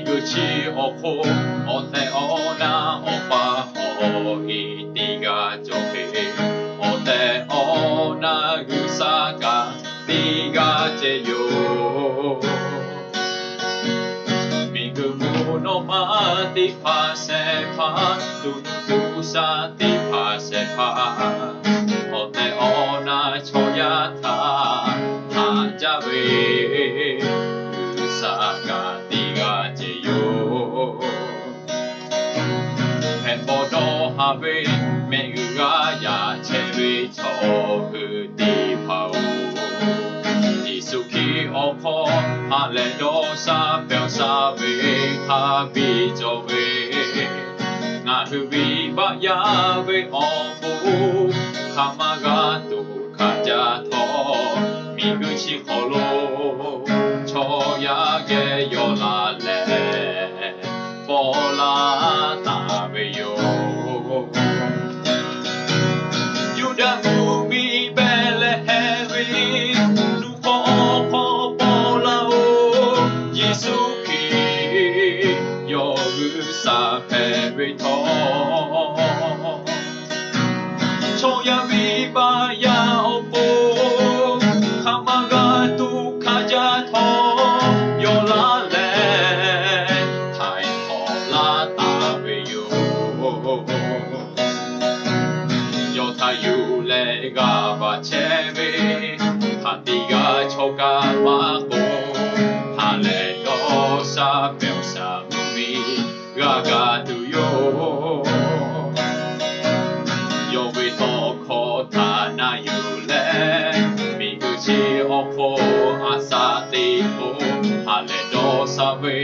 口をこおておなおぱおいてがじょへおておなぐさがりがちよみぐむのまてぱせぱどぬぐさてぱせぱおておなちょやたはじゃべぐさがはべめぐがやちびちょうてぱうじすきおこはれどさぴょさべはびじょべがふびばやべおぶかまがとかじゃとみぐちほろちょやげよられぼらたべよYuda bumi Bethlehem nuko ko polao Yesuki yogu sa perito Choya viva ya opo Kamaga tu kajato Yolale Tai hola tabe yo yu le ga ba che be ha ti ga cho ga ma ko ha le do sa pe sa mi ga ga tu yo yo we to ko ta na yu le mi gu chi o ko asa ti ko ha le do sa be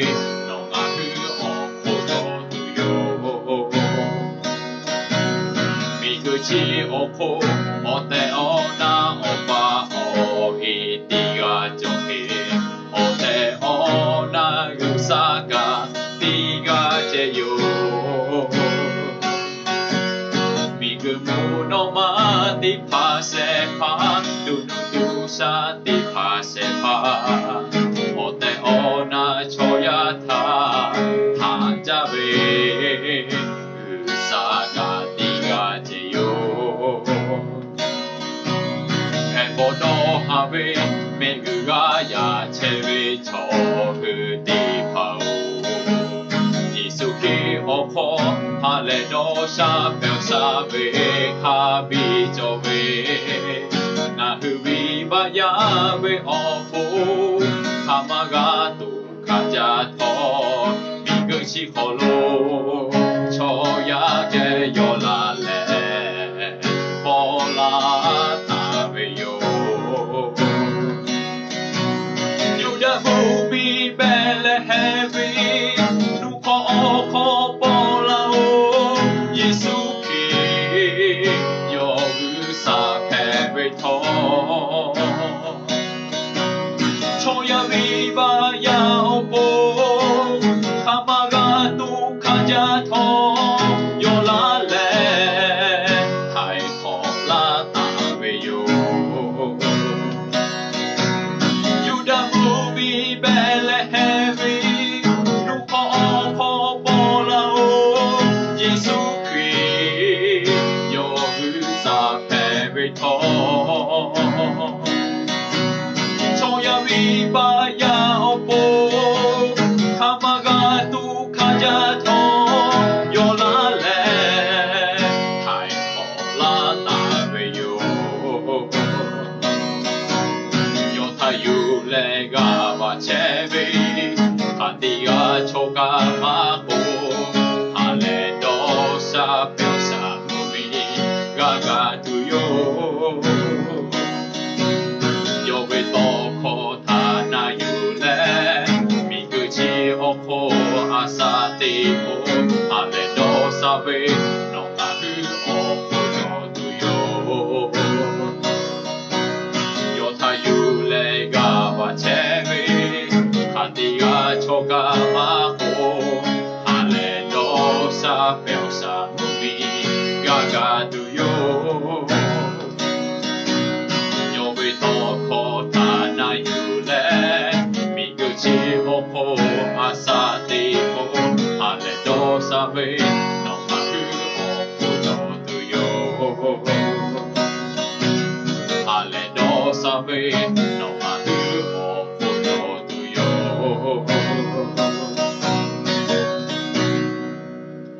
no ga hu o ko do tu yo chi o ko o te o na o pa o i ti ga jo he o te o na gu sa ga ti ga che yo mi gu mu no ma ti pa se pa du nu du sa ti pa se pa o te o na cho ya ta ha ja be gu sa ga ti ga cheはべめぐがやちびちょふてぱうじすきおこはれどしゃぺんさべはびちょべなふびばやべおふかまがとかじゃとみぐしほろちょやけよられぼらたべよYuda bumi Bethlehem nuko ko polao Yesuki yogu sa perito Choya viva ya opo kamaga tu kaja to yolale tai kola tabe yo Bethlehem nuko ko polao Yesuki yogu sa perito Choya viva ya opo kamaga tu kaja to yolale tai kola tabe yo yo tayu le ga ba che be ha ti ga cho ga ma ko ha le do sa pe sa mi ga ga tu yo yo be to ko ta na yu le mi gu chi o ko asa ti ko ha le do sa be no ga hu o ko do tu yo yo tayu le ga ba che be ha ti ga cho ga ma ko ha le do sa pe sa mi ga ga tu yo yo be to ko ta na yu le mi gu chi o ko o asati o haledo sabe no mahu o puto to yo haledo sabe